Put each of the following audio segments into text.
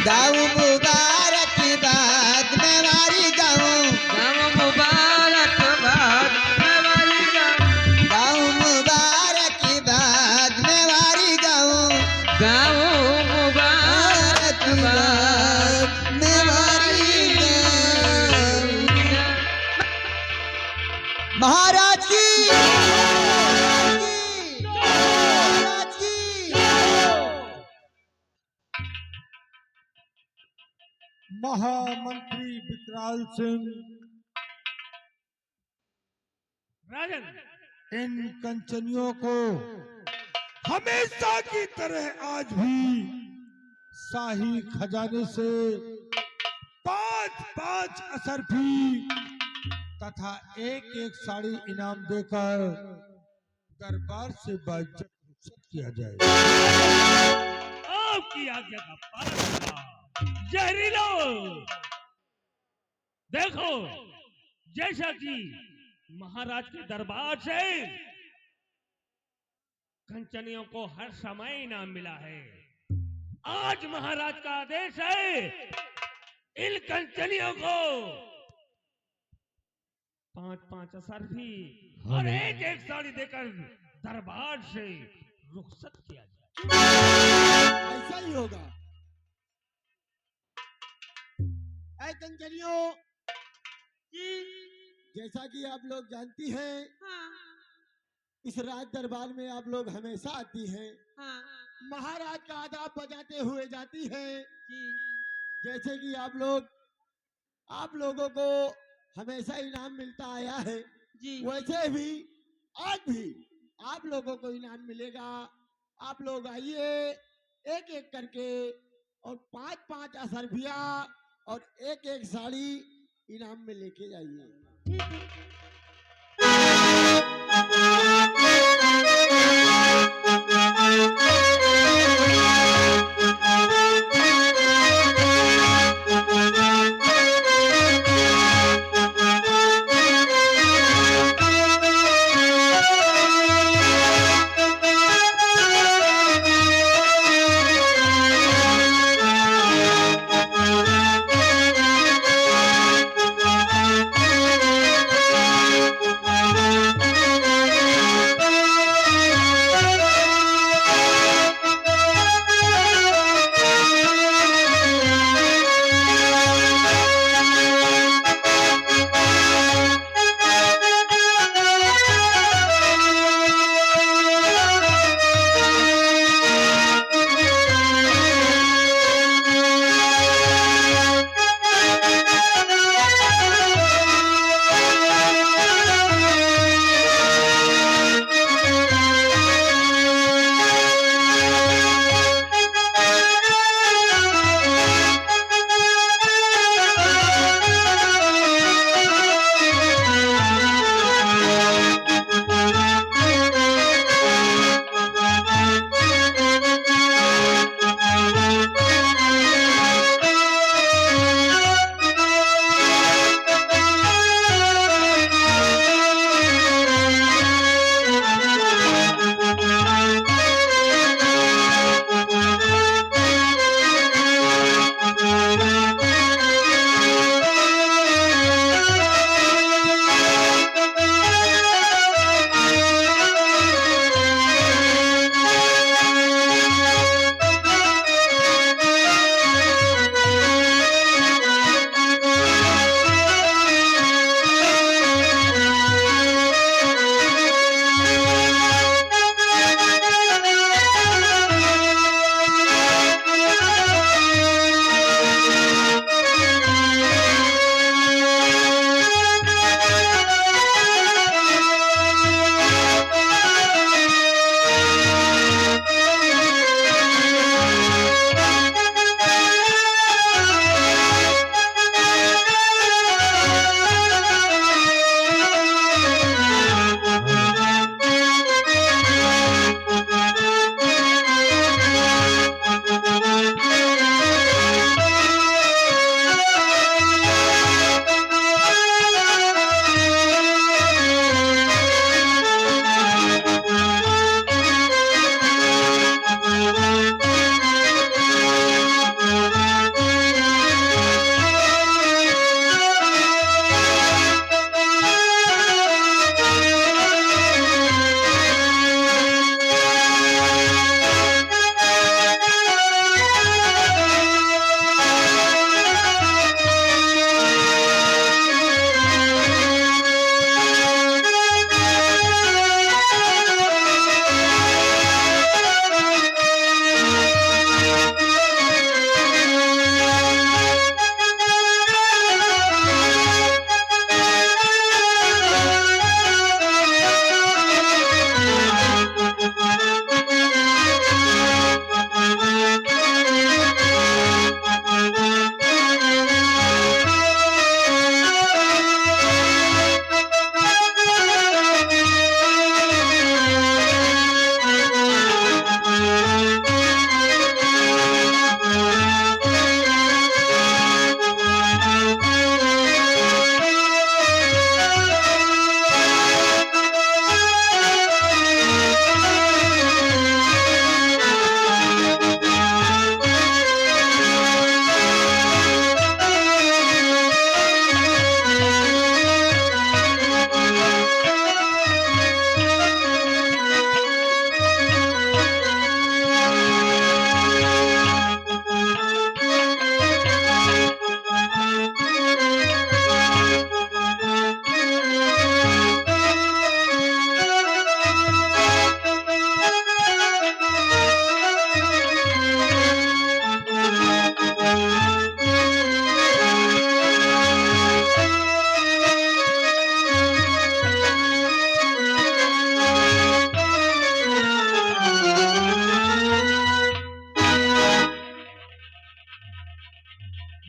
गाँव मुबारक बाद में वारी गाँव मुबारक बाद में वारी गाँव गाँव मुबारक बाद में वारी गाँव मुबारक बाद में वारी गाँव। महाराज की महाराज की महामंत्री विकराल सिंह राजन, इन कंचनियों को हमेशा की तरह आज भी शाही खजाने से 5-5 असरफी तथा एक साड़ी इनाम देकर दरबार से बाइज्जत रुखसत किया जाए। आपकी आज्ञा का पालन होगा। जहरीलो, देखो जैसा कि महाराज के दरबार से कंचनियों को हर समय इनाम मिला है, आज महाराज का आदेश है इन कंचनियों को 5-5 असरफी और एक साड़ी देकर दरबार से रुखसत किया जाए। ऐसा ही होगा। ऐ कंचनियों, जैसा कि आप लोग जानती हैं, इस राज दरबार में आप लोग हमेशा आती हैं, महाराज का आदाब बजाते हुए जाती हैं। जैसे कि आप लोगों को हमेशा इनाम मिलता आया है, वैसे भी आज भी आप लोगों को इनाम मिलेगा। आप लोग आइए एक करके और 5-5 असरफिया और एक साड़ी इनाम में लेके जाइए।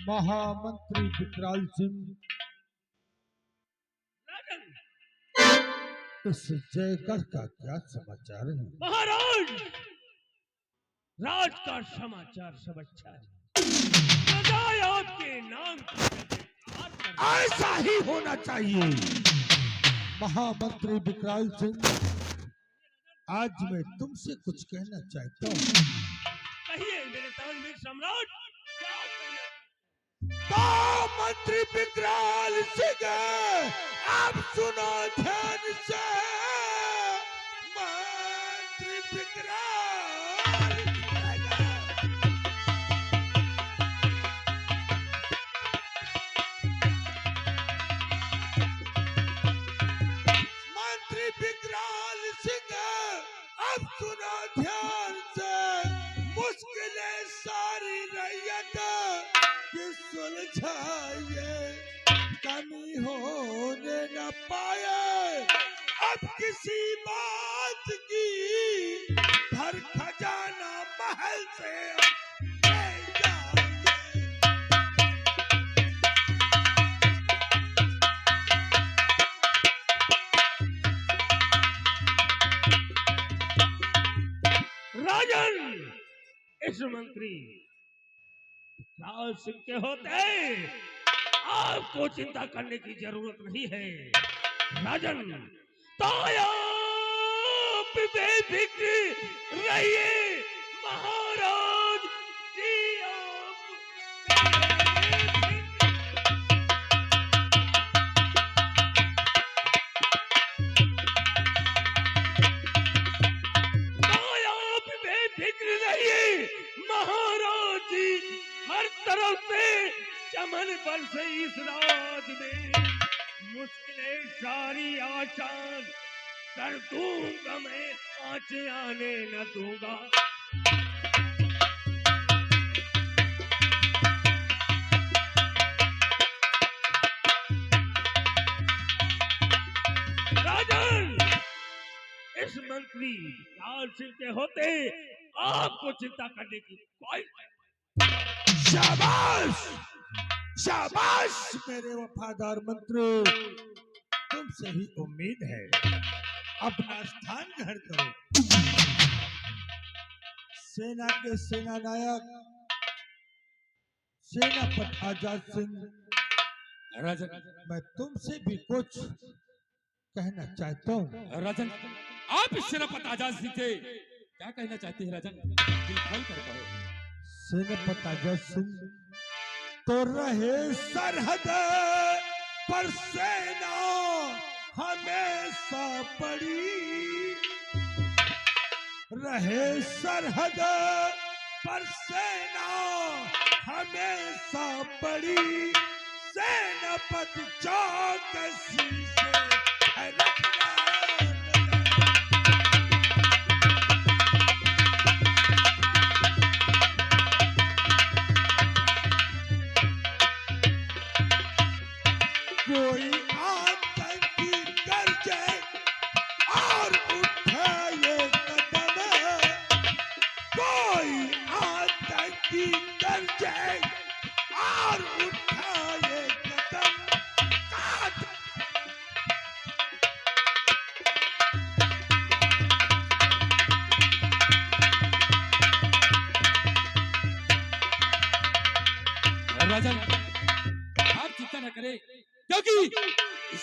महामंत्री विकराल सिंह राजन, इस जयगढ़ का क्या समाचार है? महाराज, राज का समाचार सब अच्छा है। प्रजा आपके नाम की जयकार कर रही है। ऐसा ही होना चाहिए। महामंत्री विकराल सिंह, आज मैं तुमसे कुछ कहना चाहता हूँ। कहिए मेरे तानवीर सम्राट, क्या कहना? तो मंत्री विकराल सिंह, आप सुनो ध्यान से। मंत्री विकराल सिंह, मंत्री विकराल सिंह, अब सुनो ध्यान से। मुश्किलें सारी रैयत की सुलझाइए, कमी होने न पाए अब किसी बात की। भर खजाना महल से ले जाइए। राजन, इस मंत्री लाल सिंह के होते आपको चिंता करने की जरूरत नहीं है। राजन, तो आप बेफिक्र रहिए। महाराज जी, आप बेफिक्र रहिए। महाराज जी, हर तरफ से चमन बरसे इस राज में। मुश्किलें सारी आसान कर दूंगा मैं, आँचें आने न दूंगा। राजन, इस मंत्री लाल सिंह के होते आपको चिंता करने की कोई। शाबाश, शाबाश मेरे वफादार मंत्री, तुमसे ही उम्मीद है। अपना स्थान ग्रहण करो। सेना के सेना नायक सेनापति आजाद सिंह, राजन, मैं तुमसे भी कुछ कहना चाहता हूँ। राजन, आप इस सेनापति आजाद सिंह से क्या कहना चाहते हैं? राजन, दिल खोल कर कहो। सेनापति आजाद सिंह तो रहे सरहद पर सेना हमेशा पड़ी। रहे सरहद पर सेना हमेशा पड़ी। सेनापति चौकसी से है रखना। कोई आतंकी गरजे और उठाए कदम। कोई आतंकी गरजे और उठाए कदम। काट राजन, आप चिंता न करें, क्योंकि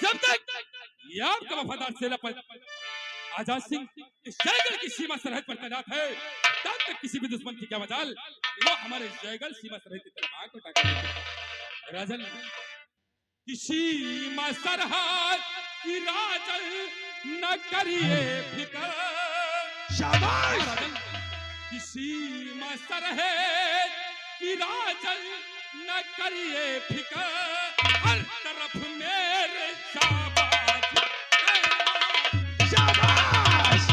जब तक ये आपका वफादार सेनापति आजाद सिंह इस जयगढ़ की सीमा सरहद पर तैनात है, तब तक किसी भी दुश्मन की क्या मजाल वो हमारे जयगढ़ सीमा सरहद की तरफ आग उठा कर। राजन, कि सीमा सरहद की राजन न करिए फिकर। शाबाश। राजन, कि सीमा सरहद की राजन न करिए फिकर। हर तरफ मेरे शाबाश शाबाश।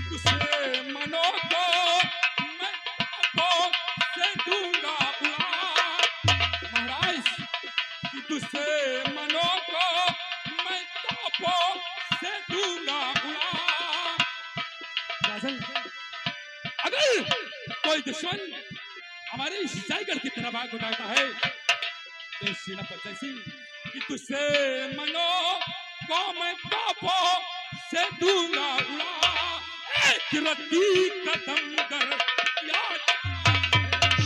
दुश्मनों को मैं तापों से दूंगा उड़ा। महाराज, कि दुश्मनों को मैं तापों से दूंगा उड़ा। राजन, अगर कोई दुश्मन हमारे इस टाइगर की तरफ आग उठाता है तो सेनापति सिंह कि तुझसे मनो को मैं तोपों से दूंगा उड़ा, एक रत्ती कदम कर याद।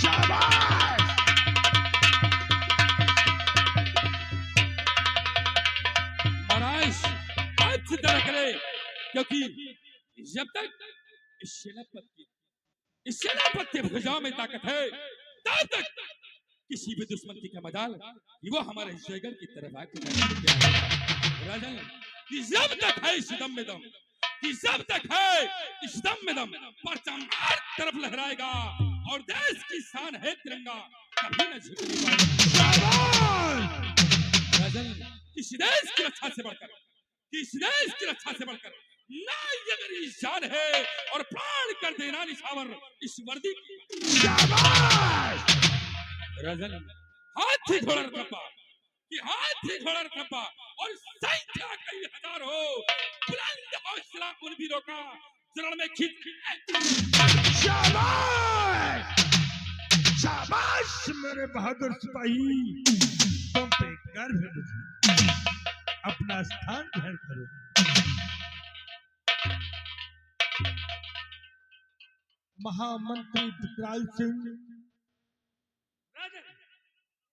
शाबाश! महाराज अच्छी तरह करे, क्योंकि जब तक इस सेनापति की भुजाओं में ताकत है तब तक किसी भी दुश्मन की क्या मजाल कि वो हमारे जयगढ़ की तरफ आके राजन, कि जब तक है इस दम में दम, कि जब तक है इस दम में दम, परचम हर तरफ लहराएगा और देश की शान है तिरंगा, कभी न झुकने पाएगा। राजन, किसी देश की रक्षा से बढ़कर, किसी देश की रक्षा से बढ़कर ना ये मेरी जान है और प्राण कर देना निछावर इस वर्दी की। राजन, हाथी घोड़ा रथप्पा कि हाथी घोड़ा रथप्पा और संख्या कई हजार हो, बुलंद हौसला उन वीरों का चरण में खींच। शाबाश! शाबाश मेरे बहादुर सिपाही, तुम पे गर्व है मुझे। अपना स्थान ग्रहण करो। महामंत्री विकराल सिंह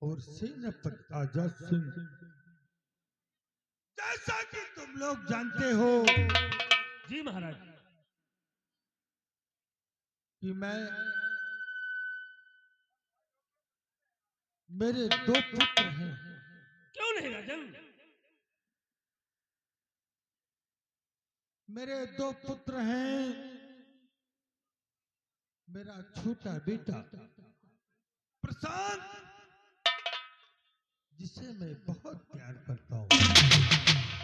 और सेनापति आजाद सिंह, जैसा कि तुम लोग जानते हो जी महाराज कि मेरे दो पुत्र हैं। क्यों नहीं राजन? मेरे दो पुत्र हैं। मेरा छोटा बेटा प्रशांत, जिसे मैं बहुत प्यार करता हूँ,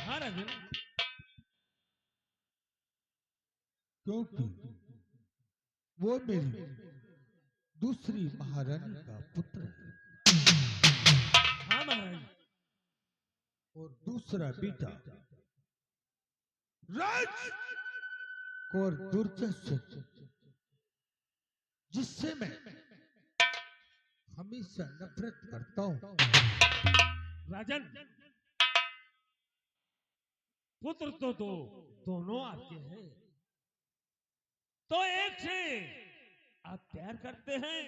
हाँ राजन, क्योंकि वो मेरी दूसरी महारानी का पुत्र है। हाँ महाराज, और दूसरा बेटा राज और दुर्जय, जिससे मैं हमेशा नफरत करता हूँ। राजन, पुत्र तो दोनों आपके हैं, तो एक से आप प्यार करते हैं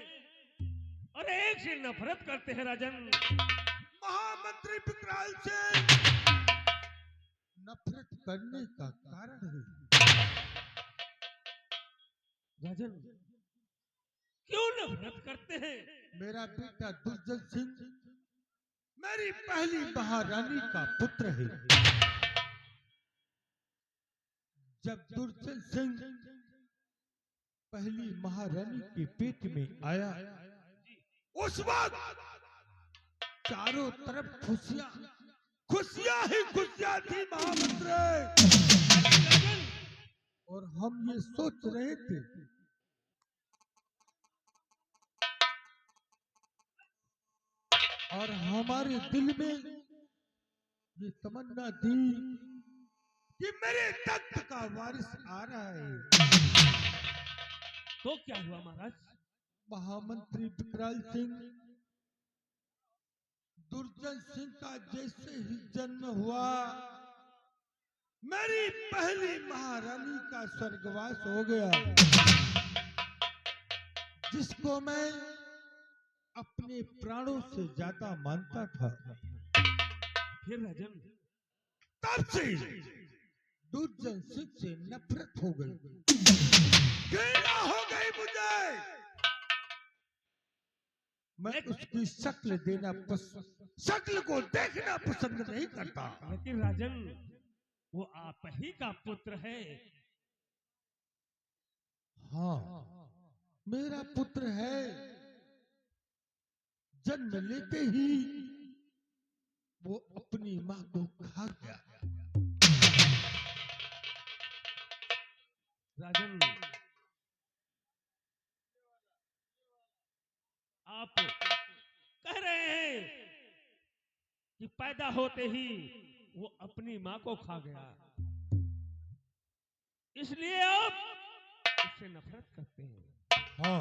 और एक से नफरत करते हैं। राजन, महामंत्री विकराल से नफरत करने का कारण है। राजन, क्यों नफरत करते हैं? मेरा बेटा दुर्जन सिंह मेरी पहली महारानी का पुत्र है। जब दुर्जन सिंह पहली महारानी के पेट में आया, उस वक्त चारों तरफ खुशियां खुशियां ही खुशियां थी महामंत्री। और हम ये सोच रहे थे और हमारे दिल में ये तमन्ना थी कि मेरे तख्त का वारिस आ रहा है। तो क्या हुआ महाराज? महामंत्री विकराल सिंह, दुर्जन सिंह का जैसे ही जन्म हुआ, मेरी पहली महारानी का स्वर्गवास हो गया, जिसको मैं अपने प्राणों से ज्यादा मानता था। फिर राजन, तब से दुर्जन सिंह से नफरत हो गई, घृणा हो गई मुझे। मैं उसकी शक्ल को देखना पसंद नहीं करता। लेकिन राजन, वो आप ही का पुत्र है। हाँ, मेरा पुत्र है। जन्म लेते ही वो अपनी मां को खा गया। राजन, आप कह रहे हैं कि पैदा होते ही वो अपनी मां को खा गया, इसलिए आप आपसे नफरत करते हैं। हाँ,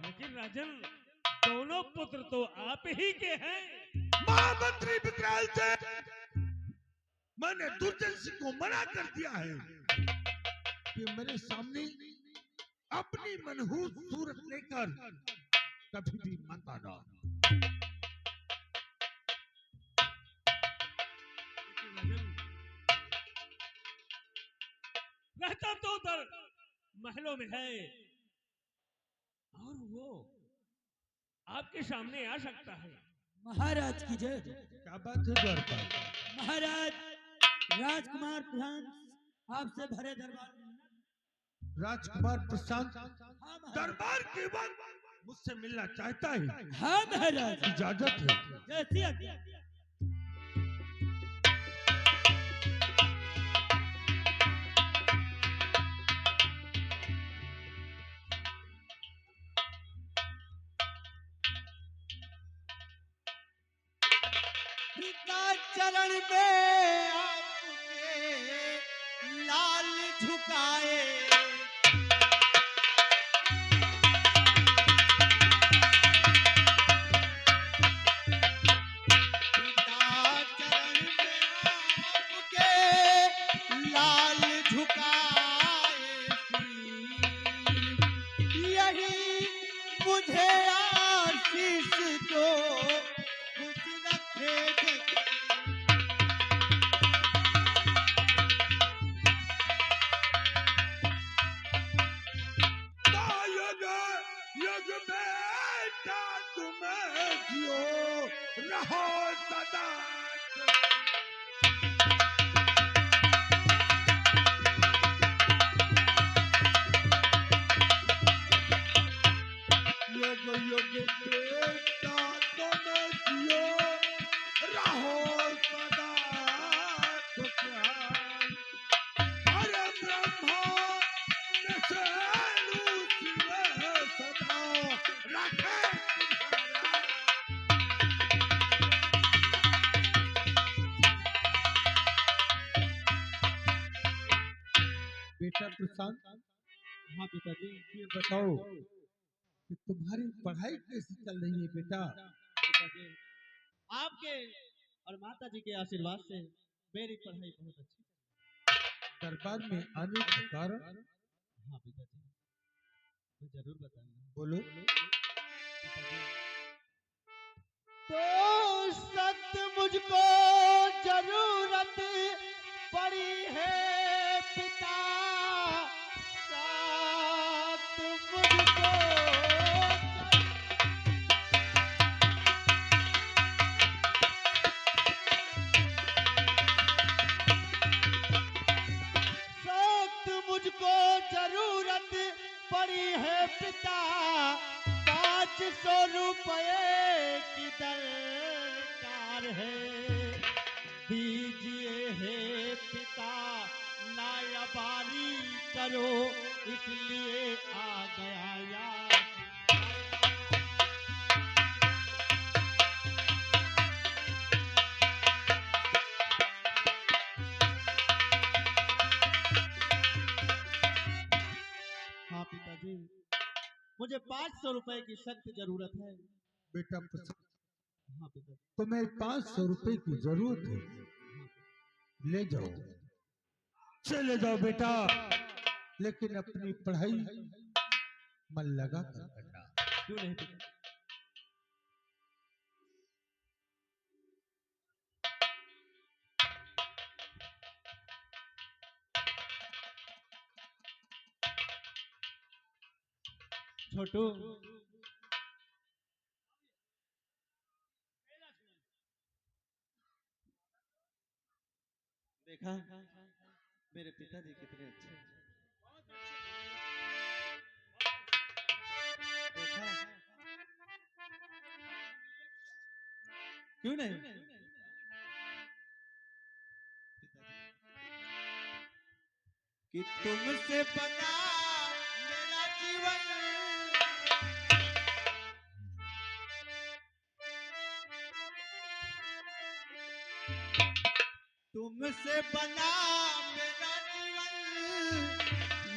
लेकिन राजन, दोनों पुत्र तो आप ही के हैं। महामंत्री विकराल से मैंने दुर्जन सिंह को मना कर दिया है कि मेरे सामने अपनी मनहूस सूरत लेकर कभी भी मत आना। राजन, रहता तो उधर महलों में है, और वो आपके सामने आ सकता है। महाराज की जय। क्या बात है द्वारपाल? महाराज, राजकुमार प्रधान आपसे भरे दरबार में। राजकुमार प्रशांत हाँ महाराज। दरबार के वक्त मुझसे मिलना चाहता है। हाँ महाराज, इजाजत है। जैसी आज्ञा। पिता चरण में आपके लाल झुकाए, पिता चरण में आपके लाल झुकाए, यही मुझे आशीष दो, खुश रखे जग। युग युग बेटा तुम्हें जियो रहो सदा। युग युग बेटा तुम्हें जियो रहो सदा खुशहाल। अरे ब्रह्मा विष्णु शिव सदा रखे तुम्हारा। बेटा प्रशांत, हाँ पिताजी। ये बताओ कि तुम्हारी पढ़ाई कैसी चल रही है बेटा? पिताजी, आपके और माता जी के आशीर्वाद से मेरी पढ़ाई बहुत अच्छी। दरबार में आने का कारण? हाँ पिताजी, मैं जरूर बताऊंगा। बोलो। तो सख्त मुझको जरूरत पड़ी है पिता, सख्त मुझको सख्त मुझको जरूरत पड़ी है पिता, 500 रुपए की दरकार है, दीजिए हे पिता, नायाबारी करो, इसलिए आ गया यार। हाँ पिताजी, मुझे 500 रुपए की सख्त जरूरत है। बेटा प्रशांत, हाँ पिताजी। तुम्हें 500 रुपए की जरूरत है, ले जाओ, चले जाओ बेटा, लेकिन अपनी पढ़ाई मन लगा कर करना। क्यों नहीं पिता? छोटू, देखा मेरे पिताजी कितने अच्छे हैं। देखा, क्यों नहीं कि तुमसे बना मेरा जीवन, तुमसे बना मेरा जीवन,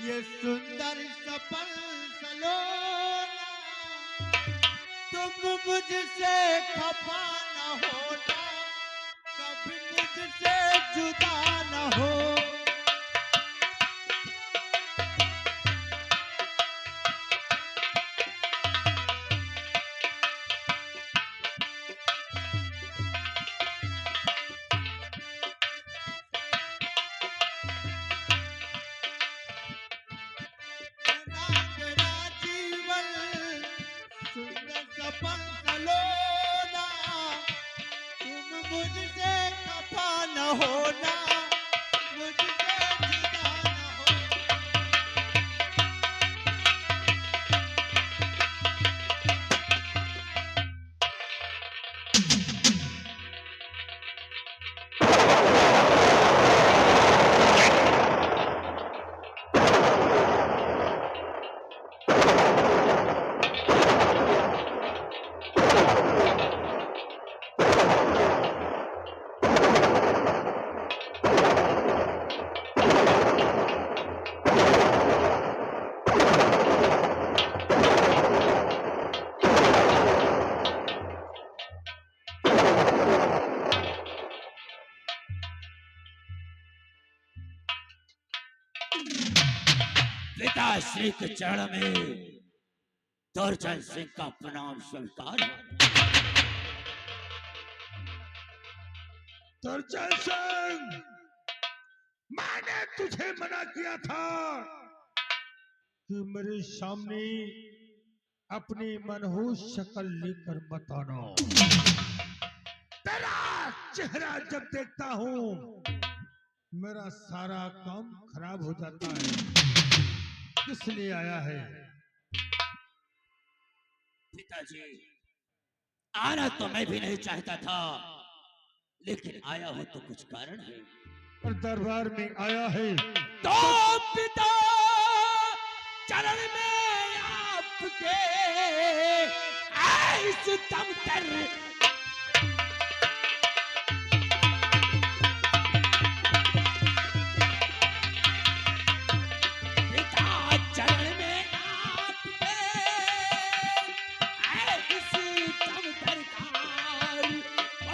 ये सुंदर सपन सलोना तुम मुझसे खफा न होना, कभी मुझसे जुदा न हो। मेरा जीवन सुंदर सपन सलोना तुम मुझसे खफा न होना, मुझसे जुदा न हो। पिताश्री के चरण में दुर्जन सिंह का प्रणाम स्वीकार। दुर्जन सिंह, मैंने तुझे मना किया था कि मेरे सामने अपनी मनहूस शक्ल लेकर मत आना। तेरा चेहरा जब देखता हूँ मेरा सारा काम खराब हो जाता है। किस लिए आया है? पिताजी, आना तो मैं भी नहीं चाहता था, लेकिन आया हो तो कुछ कारण है। और दरबार में आया है तो पिता चरण में आपके ऐस दम कर पिता चरण में आपके ऐस दम दरकार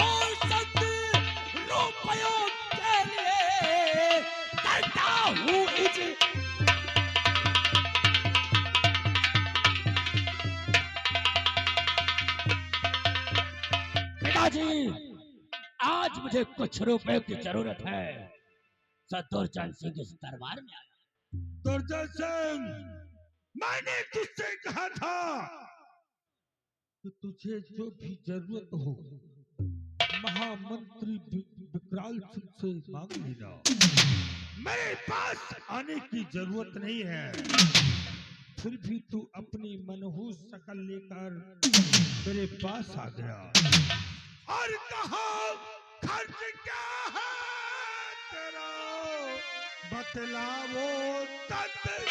और सत रुपयों के लिए करता हूँ पिताजी, आज मुझे कुछ रुपए की जरूरत है। दुर्जन सिंह इस दरबार में आया। दुर्जन सिंह, मैंने तुझसे कहा था कि तुझे जो भी जरूरत हो महामंत्री विकराल सिंह से मांग लेना। मेरे पास आने की जरूरत नहीं है, फिर भी तू अपनी मनहूस शक्ल लेकर मेरे पास आ गया और कहा खर्च क्या है तेरा, बतलाओ तत्काल।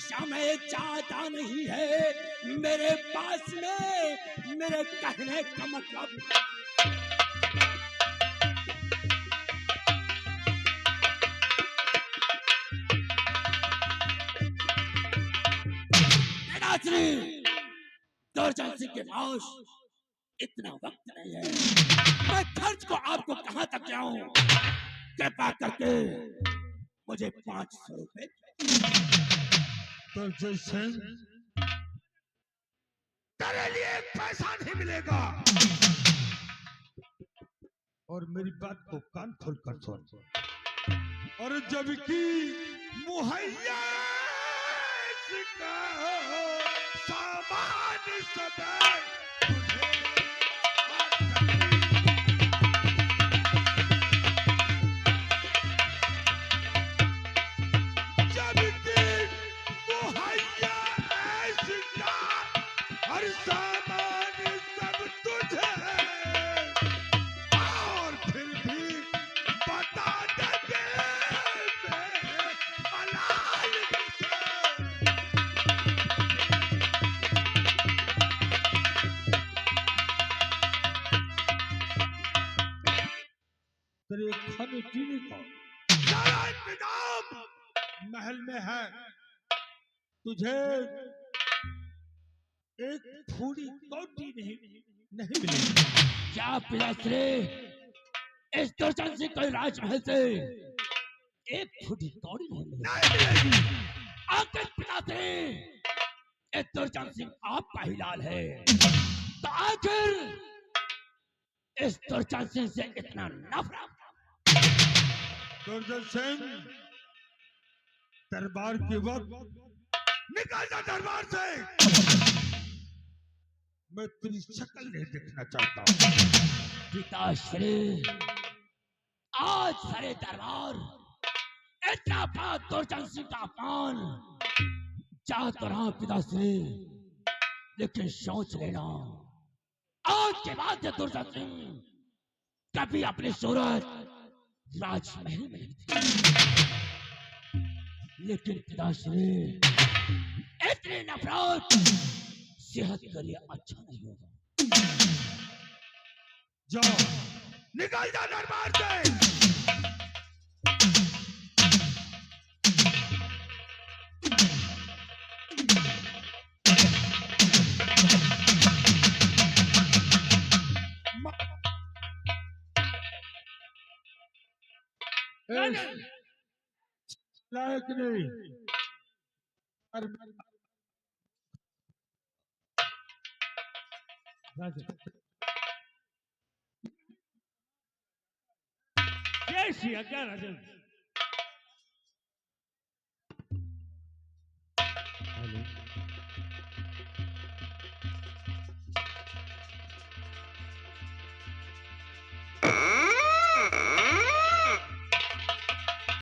समय ज्यादा नहीं है मेरे पास में, मेरे कहने का मतलब दुर्जन सिंह के पास इतना वक्त नहीं है। मैं खर्च को आपको कहां तक जाऊं? कृपा करके मुझे 500 रुपए। दुर्जन सिंह, तेरे लिए एक पैसा नहीं मिलेगा। और मेरी बात को कान खोल कर सुन। और जबकि मुहैया इसका सामान सब है, तुझे जबकि मुहैया इसका हर सामान सब तुझे है, और फिर भी बता दे मलाल किसे। तेरे खाने पीने का सारा इंतजाम महल में है। तुझे एक थोड़ी कौटी नहीं मिलेगी। क्या पिताश्री इस दुर्जन सिंह को राजमहल से एक फुटी कौड़ी नहीं मिली? नहीं मिलेगी। आखिर पिताश्री इस दुर्जन सिंह आपका ही लाल है, तो आखिर इस दुर्जन सिंह से इतना नफरत? दुर्जन सिंह, दरबार के वक्त निकल जा दरबार से। मैं तेरी शक्ल नहीं देखना चाहता। पिताश्री आज सारे दरबार इतना बड़ा दुर्जन सिंह का अपमान चाह तो रहा पिताश्री, लेकिन सोच लेना आज के बाद से दुर्जन सिंह कभी अपनी सूरत राजमहल में नहीं थी। लेकिन पिताश्री इतनी नफरत सेहत के लिए अच्छा नहीं होगा। जाओ, निकल जा दरबार से। लायक नहीं। जय श्री आज्ञा राजन।